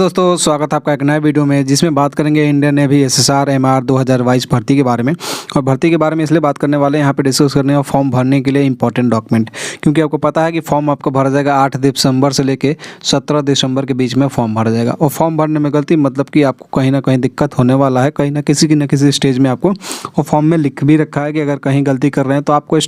दोस्तों स्वागत है आपका एक नए वीडियो में जिसमें बात करेंगे इंडियन नेवी एसएसआर एमआर 2022 भर्ती के बारे में। और भर्ती के बारे में इसलिए बात करने वाले हैं, यहाँ पे डिस्कस करने और फॉर्म भरने के लिए इंपॉर्टेंट डॉक्यूमेंट, क्योंकि आपको पता है कि फॉर्म आपको भरा जाएगा 8 दिसंबर से लेके 17 दिसंबर के बीच में फॉर्म भरा जाएगा। और फॉर्म भरने में गलती मतलब कि आपको कहीं ना कहीं दिक्कत होने वाला है, कहीं ना किसी स्टेज में आपको और फॉर्म में लिख भी रखा है कि अगर कहीं गलती कर रहे हैं तो आपको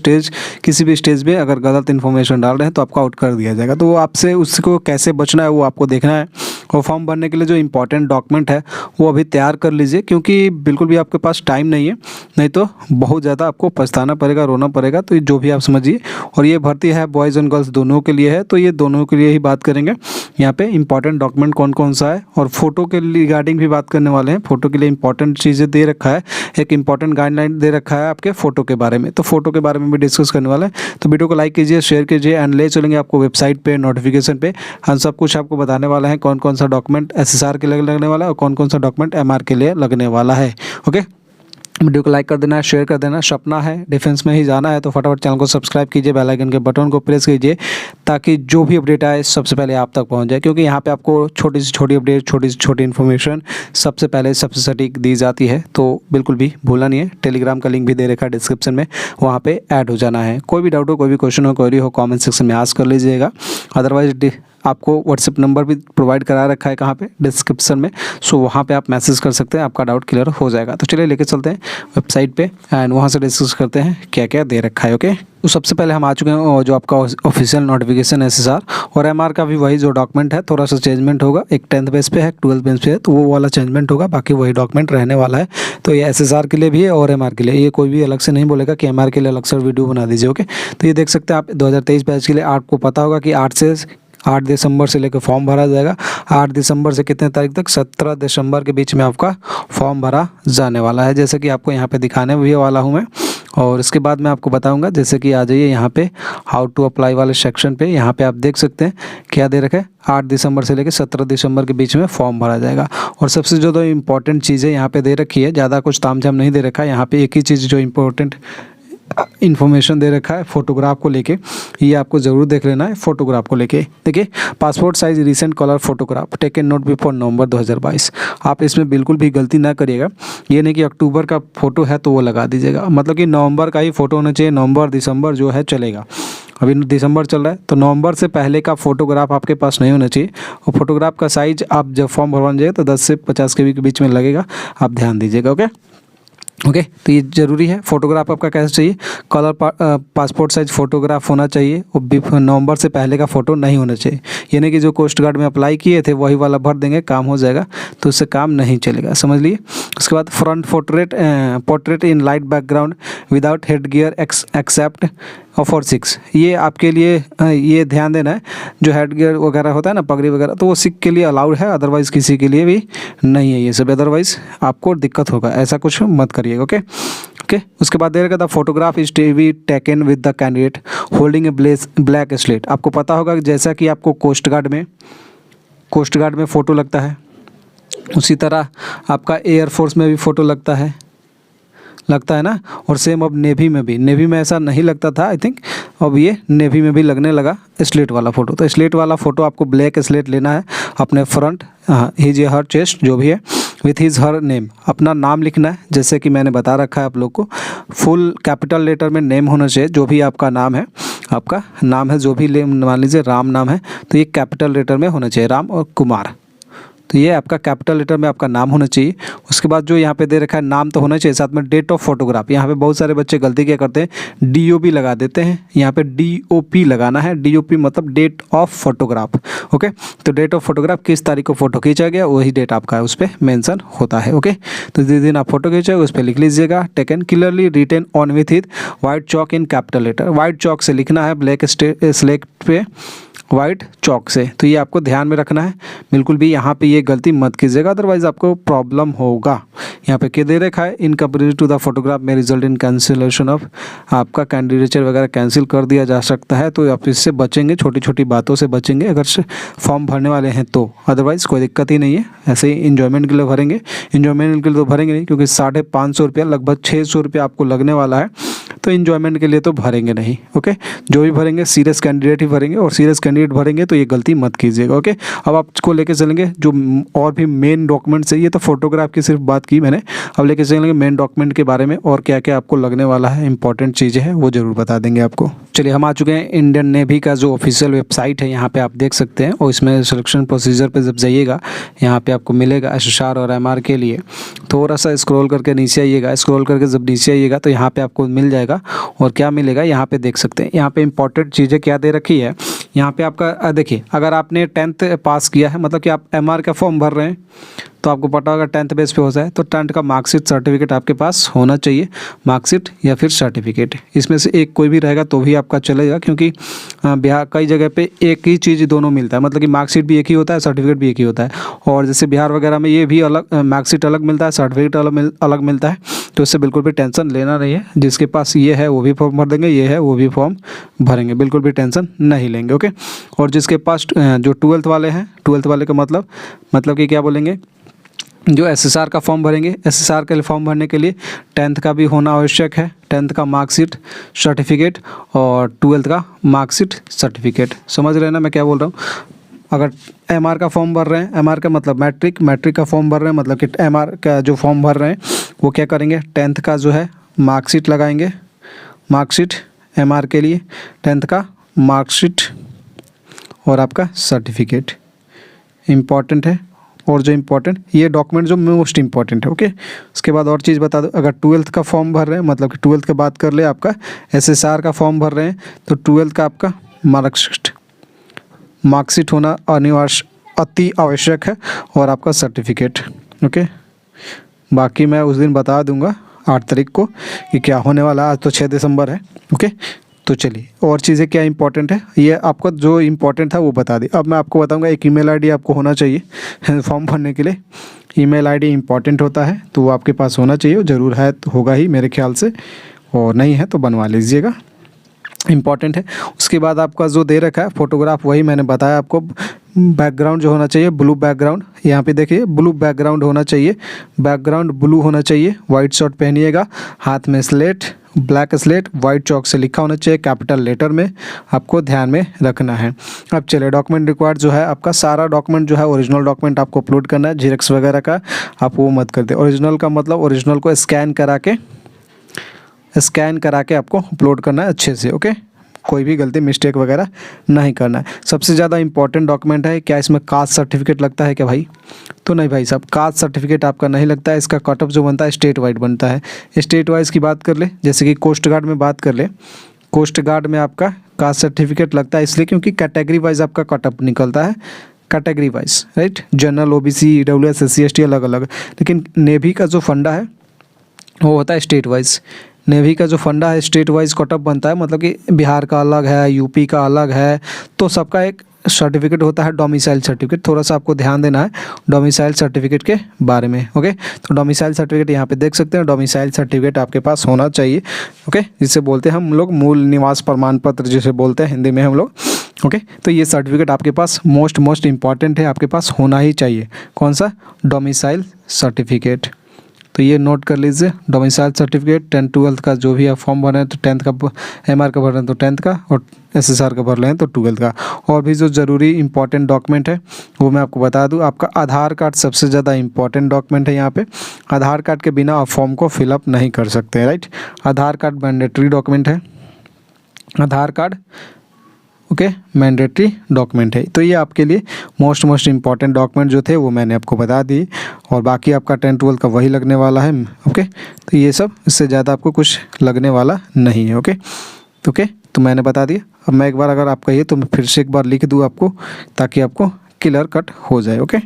किसी भी स्टेज में अगर गलत इन्फॉर्मेशन डाल रहे हैं तो आपको आउट कर दिया जाएगा। तो वो आपसे उसको कैसे बचना है वो आपको देखना है। और फॉर्म भरने के लिए जो इंपॉर्टेंट डॉक्यूमेंट है वो अभी तैयार कर लीजिए, क्योंकि बिल्कुल भी आपके पास टाइम नहीं है, नहीं तो बहुत ज़्यादा आपको पछताना पड़ेगा, रोना पड़ेगा। तो जो भी आप समझिए। और ये भर्ती है बॉयज़ एंड गर्ल्स दोनों के लिए है, तो ये दोनों के लिए ही बात करेंगे। यहाँ पे इंपॉर्टेंट डॉक्यूमेंट कौन कौन सा है और फोटो के रिगार्डिंग भी बात करने वाले हैं। फोटो के लिए इंपॉर्टेंट चीज़ें दे रखा है, एक इंपॉर्टेंट गाइडलाइन दे रखा है आपके फोटो के बारे में, तो फोटो के बारे में भी डिस्कस करने वाले हैं। तो वीडियो को लाइक कीजिए, शेयर कीजिए एंड ले चलेंगे आपको वेबसाइट पे, नोटिफिकेशन पे। हम सब कुछ आपको बताने वाला है कौन कौन सा डॉक्यूमेंट एसएसआर के लिए लगने वाला है और कौन कौन सा डॉक्यूमेंट एमआर के लिए लगने वाला है। ओके, वीडियो को लाइक कर देना, शेयर कर देना। सपना है डिफेंस में ही जाना है तो फटाफट चैनल को सब्सक्राइब कीजिए, बेल आइकन के बटन को प्रेस कीजिए ताकि जो भी अपडेट आए सबसे पहले आप तक पहुंच जाए, क्योंकि यहाँ पे आपको छोटी से छोटी अपडेट, छोटी से छोटी इन्फॉर्मेशन सबसे पहले सबसे सटीक दी जाती है। तो बिल्कुल भी भूलना नहीं है। टेलीग्राम का लिंक भी दे रखा है डिस्क्रिप्शन में, वहाँ पर ऐड हो जाना है। कोई भी डाउट हो, कोई भी क्वेश्चन हो, क्वेरी हो, कॉमेंट सेक्शन में आस्क कर लीजिएगा। अदरवाइज आपको व्हाट्सएप नंबर भी प्रोवाइड करा रखा है कहाँ पे, डिस्क्रिप्शन में। सो वहाँ पे आप मैसेज कर सकते हैं, आपका डाउट क्लियर हो जाएगा। तो चलिए लेके चलते हैं वेबसाइट पे एंड वहाँ से डिस्कस करते हैं क्या क्या दे रखा है। ओके, तो सबसे पहले हम आ चुके हैं जो आपका ऑफिशियल नोटिफिकेशन एसएसआर और एमआर का भी वही जो डॉक्यूमेंट है, थोड़ा सा चेंजमेंट होगा। एक 10th बेस पे है, 12th बेस पे है, तो वो वाला चेंजमेंट होगा, बाकी वही डॉक्यूमेंट रहने वाला है। तो ये एसएसआर के लिए भी है और एमआर के लिए। ये कोई भी अलग से नहीं बोलेगा कि एमआर के लिए अलग से वीडियो बना दीजिए। ओके, तो ये देख सकते हैं आप 2023 बैच के लिए। आपको पता होगा कि 8 दिसंबर से लेकर फॉर्म भरा जाएगा। 8 दिसंबर से कितने तारीख तक, 17 दिसंबर के बीच में आपका फॉर्म भरा जाने वाला है, जैसे कि आपको यहाँ पे दिखाने भी वाला हूँ मैं। और इसके बाद मैं आपको बताऊंगा, जैसे कि आ जाइए यहाँ पे हाउ टू अप्लाई वाले सेक्शन पे। यहाँ पे आप देख सकते हैं क्या दे रखा है, 8 दिसंबर से लेकर 17 दिसंबर के बीच में फॉर्म भरा जाएगा। और सबसे जो इम्पोर्टेंट चीज़ें यहाँ पे दे रखी है, ज़्यादा कुछ तामझाम नहीं दे रखा है। यहाँ पे एक ही चीज़ जो इम्पोर्टेंट इन्फॉर्मेशन दे रखा है फोटोग्राफ को लेके, ये आपको ज़रूर देख लेना है। फोटोग्राफ को लेके देखिए, passport size recent colour photograph taken not before November 2022। आप इसमें बिल्कुल भी गलती ना करिएगा। ये नहीं कि अक्टूबर का फोटो है तो वो लगा दीजिएगा, मतलब कि नवंबर का ही फोटो होना चाहिए। नवंबर दिसंबर जो है चलेगा, अभी दिसंबर चल रहा है तो नवंबर से पहले का फोटोग्राफ आपके पास नहीं होना चाहिए। और फोटोग्राफ का साइज आप जब फॉर्म भरवाने जाइए तो 10 से 50 के बीच में लगेगा, आप ध्यान दीजिएगा। ओके, तो ये ज़रूरी है। फोटोग्राफ आपका कैसे चाहिए, कलर पासपोर्ट साइज फोटोग्राफ होना चाहिए और नवंबर से पहले का फ़ोटो नहीं होना चाहिए। यानी कि जो कोस्ट गार्ड में अप्लाई किए थे वही वाला भर देंगे, काम हो जाएगा, तो उससे काम नहीं चलेगा, समझ लिए। उसके बाद front portrait in light background without head gear except और 6, ये आपके लिए ये ध्यान देना है। जो हेड गियर वगैरह होता है ना, पगड़ी वगैरह, तो वो सिख के लिए अलाउड है, अदरवाइज़ किसी के लिए भी नहीं है ये सब। अदरवाइज़ आपको दिक्कत होगा, ऐसा कुछ मत करिएगा। ओके, उसके बाद दे रखा था photograph is to be taken with the candidate holding a black slate. आपको पता होगा कि जैसा कि आपको कोस्ट गार्ड में फ़ोटो लगता है, उसी तरह आपका एयरफोर्स में भी फ़ोटो लगता है ना। और सेम अब नेवी में ऐसा नहीं लगता था, आई थिंक अब ये नेवी में भी लगने लगा स्लेट वाला फ़ोटो। तो स्लेट वाला फ़ोटो आपको ब्लैक स्लेट लेना है अपने फ्रंट, हिज हर चेस्ट जो भी है, विथ हिज हर नेम, अपना नाम लिखना है। जैसे कि मैंने बता रखा है आप लोग को, फुल कैपिटल लेटर में नेम होना चाहिए। जो भी आपका नाम है, जो भी मान लीजिए राम नाम है तो ये कैपिटल लेटर में होना चाहिए, राम और कुमार। तो ये आपका कैपिटल लेटर में आपका नाम होना चाहिए। उसके बाद जो यहाँ पे दे रखा है नाम तो होना चाहिए, साथ में डेट ऑफ फोटोग्राफ। यहाँ पे बहुत सारे बच्चे गलती क्या करते हैं, DOP लगा देते हैं, यहाँ पे DOP लगाना है। DOP मतलब डेट ऑफ फोटोग्राफ। ओके, तो डेट ऑफ फोटोग्राफ किस तारीख को फोटो खींचा गया वही डेट आपका है, उस पर मेंशन होता है। ओके, तो जिस दिन आप फोटो खींचे उस पर लिख लीजिएगा taken clearly written on with white chalk in capital letter. White chalk से लिखना है, ब्लैक स्लेट पे वाइट चॉक से। तो ये आपको ध्यान में रखना है, बिल्कुल भी यहाँ पे ये गलती मत कीजिएगा, अदरवाइज आपको प्रॉब्लम होगा। यहाँ पे क्या दे रखा है, in comparison to the photograph में रिजल्ट इन कैंसिलेशन ऑफ, आपका कैंडिडेचर वगैरह कैंसिल कर दिया जा सकता है। तो आप इससे बचेंगे, छोटी छोटी बातों से बचेंगे अगर फॉर्म भरने वाले हैं तो। अदरवाइज़ कोई दिक्कत ही नहीं है, ऐसे ही इन्जॉयमेंट के लिए भरेंगे। इन्जॉयमेंट के लिए तो भरेंगे नहीं, क्योंकि 550 रुपया लगभग 600 रुपया आपको लगने वाला है तो इन्जॉयमेंट के लिए तो भरेंगे नहीं। ओके, जो भी भरेंगे सीरियस कैंडिडेट ही भरेंगे, और सीरियस कैंडिडेट भरेंगे तो ये गलती मत कीजिएगा। ओके, अब आपको लेके चलेंगे जो और भी मेन डॉक्यूमेंट्स है। ये तो फोटोग्राफ की सिर्फ बात की मैंने, अब लेके चलेंगे मेन डॉक्यूमेंट के बारे में, और क्या क्या आपको लगने वाला है, इंपॉर्टेंट चीज़ें हैं वो ज़रूर बता देंगे आपको। चलिए, हम आ चुके हैं इंडियन नेवी का जो ऑफिशियल वेबसाइट है, यहाँ पे आप देख सकते हैं, और इसमें सिलेक्शन प्रोसीजर पे जब जाइएगा यहाँ पे आपको मिलेगा SSR और MR के लिए। थोड़ा सा स्क्रॉल करके नीचे आइएगा, स्क्रॉल करके जब नीचे आइएगा तो यहाँ पे आपको मिल जाएगा, और क्या मिलेगा यहाँ पे देख सकते हैं। यहाँ पे इंपॉर्टेंट चीज़ें क्या दे रखी है, यहाँ पे आपका देखिए, अगर आपने 10th पास किया है, मतलब कि आप MR का फॉर्म भर रहे हैं, तो आपको पता होगा 10th बेस पे हो जाए तो 10th का मार्कशीट सर्टिफिकेट आपके पास होना चाहिए, मार्कशीट या फिर सर्टिफिकेट, इसमें से एक कोई भी रहेगा तो भी आपका चलेगा, क्योंकि बिहार कई जगह पे एक ही चीज़ दोनों मिलता है, मतलब कि मार्कशीट भी एक ही होता है, सर्टिफिकेट भी एक ही होता है। और जैसे बिहार वगैरह में ये भी अलग, मार्कशीट अलग मिलता है, सर्टिफिकेट अलग मिलता है, तो इससे बिल्कुल भी टेंशन लेना नहीं है। जिसके पास ये है वो भी फॉर्म भर देंगे, ये है वो भी फॉर्म भरेंगे, बिल्कुल भी टेंशन नहीं लेंगे। ओके, और जिसके पास जो 12th वाले हैं, 12th वाले का मतलब कि क्या बोलेंगे, जो SSR का फॉर्म भरेंगे, SSR के फॉर्म भरने के लिए 10th का भी होना आवश्यक है, 10th का मार्कशीट सर्टिफिकेट और 12th का मार्कशीट सर्टिफिकेट। समझ रहे हैं ना मैं क्या बोल रहा हूँ। अगर MR का फॉर्म भर रहे हैं, MR का मतलब मैट्रिक का फॉर्म भर रहे हैं, मतलब कि MR का जो फॉर्म भर रहे हैं वो क्या करेंगे, 10th का जो है मार्कशीट लगाएंगे, मार्कशीट MR के लिए 10th का मार्कशीट और आपका सर्टिफिकेट इम्पॉर्टेंट है। और जो इम्पोर्टेंट ये डॉक्यूमेंट जो मोस्ट इम्पॉर्टेंट है। ओके, उसके बाद और चीज़ बता दो, अगर 12th का फॉर्म भर रहे हैं, मतलब कि 12th की बात कर ले, आपका SSR का फॉर्म भर रहे हैं, तो 12th का आपका मार्कशीट होना अति आवश्यक है, और आपका सर्टिफिकेट। ओके, बाकी मैं उस दिन बता दूंगा 8 तारीख को कि क्या होने वाला है, आज तो 6 दिसंबर है। ओके, तो चलिए और चीज़ें क्या इंपॉर्टेंट है, ये आपको जो इंपॉर्टेंट था वो बता दी। अब मैं आपको बताऊंगा, एक ईमेल आईडी आपको होना चाहिए फॉर्म भरने के लिए। ईमेल आईडी इंपॉर्टेंट होता है, तो वो आपके पास होना चाहिए, ज़रूर है तो होगा ही मेरे ख्याल से, और नहीं है तो बनवा लीजिएगा, इम्पॉर्टेंट है। उसके बाद आपका जो दे रखा है फोटोग्राफ, वही मैंने बताया आपको, बैकग्राउंड जो होना चाहिए ब्लू बैकग्राउंड, यहाँ पे देखिए ब्लू बैकग्राउंड होना चाहिए, बैकग्राउंड ब्लू होना चाहिए, वाइट शर्ट पहनिएगा, हाथ में slate, black slate, white chalk से लिखा होना चाहिए, कैपिटल लेटर में, आपको ध्यान में रखना है। अब चलिए, डॉक्यूमेंट रिक्वायर्ड जो है आपका सारा डॉक्यूमेंट जो है ओरिजिनल डॉक्यूमेंट आपको अपलोड करना है, जेरॉक्स वगैरह का आप वो मत करते। ओरिजिनल का मतलब ओरिजिनल को स्कैन करा के आपको अपलोड करना है अच्छे से। ओके, कोई भी गलती मिस्टेक वगैरह नहीं करना है। सबसे ज़्यादा इंपॉर्टेंट डॉक्यूमेंट है, क्या इसमें कास्ट सर्टिफिकेट लगता है क्या भाई? तो नहीं भाई साहब, कास्ट सर्टिफिकेट आपका नहीं लगता है। इसका कट ऑफ जो बनता है स्टेट वाइड बनता है। स्टेट वाइज की बात कर ले, जैसे कि कोस्ट गार्ड में बात कर ले, कोस्ट गार्ड में आपका कास्ट सर्टिफिकेट लगता है, इसलिए क्योंकि कैटेगरी वाइज आपका कट ऑफ निकलता है, category wise, right. General, OBC, EWS, SC, ST अलग अलग। लेकिन नेवी का जो फंडा है वो होता है स्टेट वाइज। नेवी का जो फंडा है स्टेट वाइज कट ऑफ बनता है, मतलब कि बिहार का अलग है, यूपी का अलग है, तो सबका एक सर्टिफिकेट होता है, डोमिसाइल सर्टिफिकेट। थोड़ा सा आपको ध्यान देना है डोमिसाइल सर्टिफिकेट के बारे में। ओके, तो डोमिसाइल सर्टिफिकेट यहाँ पे देख सकते हैं, डोमिसाइल सर्टिफिकेट आपके पास होना चाहिए। ओके, जिसे बोलते हैं हम लोग मूल निवास प्रमाण पत्र, जिसे बोलते हैं हिंदी में हम लोग। ओके, तो ये सर्टिफिकेट आपके पास मोस्ट इंपॉर्टेंट है, आपके पास होना ही चाहिए। कौन सा? Domicile certificate. तो ये नोट कर लीजिए, डोमिसाइल सर्टिफिकेट। 10th 12th का जो भी आप फॉर्म भर रहे हैं, तो 10th का MR का भर रहे हैं तो 10th का, और SSR का भर रहे हैं तो 12th का। और भी जो ज़रूरी इंपॉर्टेंट डॉक्यूमेंट है वो मैं आपको बता दूं। आपका आधार कार्ड सबसे ज़्यादा इंपॉर्टेंट डॉक्यूमेंट है यहाँ पे। आधार कार्ड के बिना आप फॉर्म को फिलअप नहीं कर सकते, राइट। आधार कार्ड मैंडेटरी डॉक्यूमेंट है, आधार कार्ड ओके मैंडेटरी डॉक्यूमेंट है। तो ये आपके लिए मोस्ट इंपॉर्टेंट डॉक्यूमेंट जो थे वो मैंने आपको बता दिए, और बाकी आपका 10th 12th का वही लगने वाला है। ओके, तो ये सब, इससे ज़्यादा आपको कुछ लगने वाला नहीं है। ओके, तो मैंने बता दिया। अब मैं एक बार अगर आप कहिए तो मैं फिर से एक बार लिख दूँ आपको, ताकि आपको क्लियर कट हो जाए। ओके,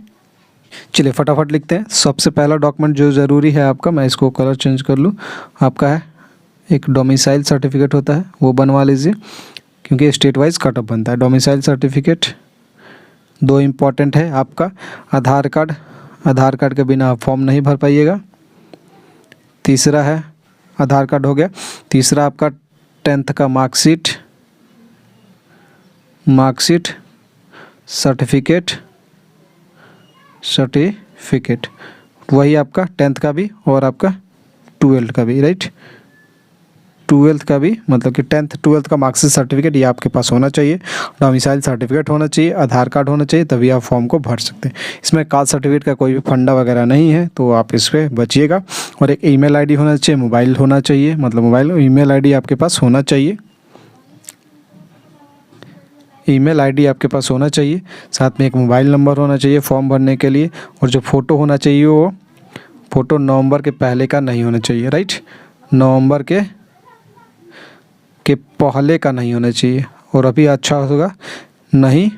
चलिए फटाफट लिखते हैं। सबसे पहला डॉक्यूमेंट जो ज़रूरी है आपका, मैं इसको कलर चेंज कर लूँ, आपका है एक डोमिसाइल सर्टिफिकेट होता है, वो बनवा लीजिए, क्योंकि स्टेट वाइज कट ऑफ बनता है। Domicile certificate. 2 इम्पॉर्टेंट है आपका आधार कार्ड, आधार कार्ड के बिना आप फॉर्म नहीं भर पाइएगा। तीसरा है आधार कार्ड हो गया। तीसरा आपका 10th का मार्कशीट सर्टिफिकेट, वही आपका 10th का भी और आपका 12th का भी, राइट। ट्वेल्थ का भी मतलब कि 10th 12th का मार्क्सिट सर्टिफिकेट ये आपके पास होना चाहिए, डोमिसाइल सर्टिफिकेट होना चाहिए, आधार कार्ड होना चाहिए, तभी आप फॉर्म को भर सकते हैं। इसमें कास्ट सर्टिफिकेट का कोई भी फंडा वगैरह नहीं है, तो आप इस पर बचिएगा। और एक ईमेल आईडी होना चाहिए, मोबाइल होना चाहिए, मतलब मोबाइल ईमेल आईडी आपके पास होना चाहिए, ईमेल आईडी आपके पास होना चाहिए, साथ में एक मोबाइल नंबर होना चाहिए फॉर्म भरने के लिए। और जो फ़ोटो होना चाहिए वो फ़ोटो नवंबर के पहले का नहीं होना चाहिए, राइट, नवंबर के पहले का नहीं होना चाहिए, और अभी अच्छा होगा नहीं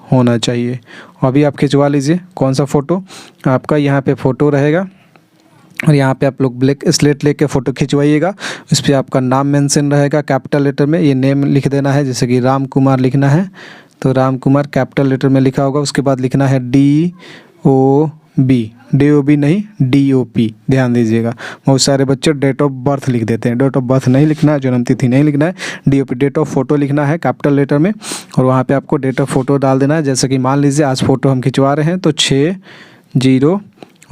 होना चाहिए। अभी आप खिंचवा लीजिए कौन सा फ़ोटो आपका, यहाँ पे फ़ोटो रहेगा और यहाँ पे आप लोग ब्लैक स्लेट लेके फ़ोटो खिंचवाइएगा। इस पर आपका नाम मेंशन रहेगा कैपिटल लेटर में, ये नेम लिख देना है, जैसे कि राम कुमार लिखना है तो राम कुमार कैपिटल लेटर में लिखा होगा। उसके बाद लिखना है DOB नहीं DOP, ध्यान दीजिएगा। बहुत सारे बच्चे डेट ऑफ बर्थ लिख देते हैं, डेट ऑफ बर्थ नहीं लिखना है, जन्म तिथि नहीं लिखना है, DOP डेट ऑफ फोटो लिखना है कैपिटल लेटर में, और वहाँ पे आपको डेट ऑफ फोटो डाल देना है। जैसे कि मान लीजिए आज फ़ोटो हम खिंचवा रहे हैं तो 6-0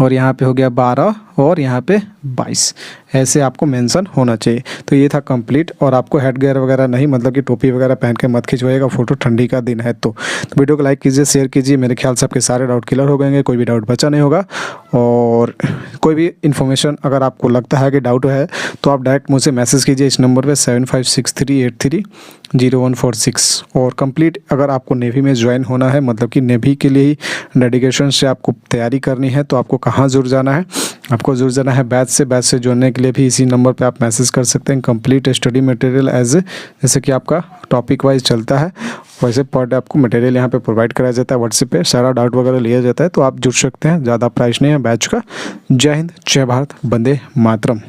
और यहाँ पे हो गया 12 और यहाँ पे 22, ऐसे आपको मेंशन होना चाहिए। तो ये था कंप्लीट, और आपको हेड गियर वगैरह नहीं, मतलब कि टोपी वगैरह पहन के मत खिंचवाइएगा फ़ोटो, ठंडी का दिन है तो वीडियो को लाइक कीजिए, शेयर कीजिए। मेरे ख्याल से आपके सारे डाउट क्लियर हो गएंगे, कोई भी डाउट बचा नहीं होगा। और कोई भी इन्फॉर्मेशन अगर आपको लगता है कि डाउट है तो आप डायरेक्ट मुझसे मैसेज कीजिए इस नंबर पर 7563830146। और कंप्लीट अगर आपको नेवी में ज्वाइन होना है, मतलब कि नेवी के लिए ही डेडिकेशन से आपको तैयारी करनी है, तो आपको कहाँ जुड़ जाना है, आपको जुड़ जाना है बैच से जुड़ने के लिए भी इसी नंबर पे आप मैसेज कर सकते हैं। कंप्लीट स्टडी मटेरियल जैसे कि आपका टॉपिक वाइज चलता है, वैसे पर डे आपको मटेरियल यहाँ पे प्रोवाइड कराया जाता है, व्हाट्सएप पे सारा डाउट वगैरह लिया जाता है, तो आप जुड़ सकते हैं, ज़्यादा प्राइस नहीं है बैच का। जय हिंद, जय भारत, वंदे मातरम।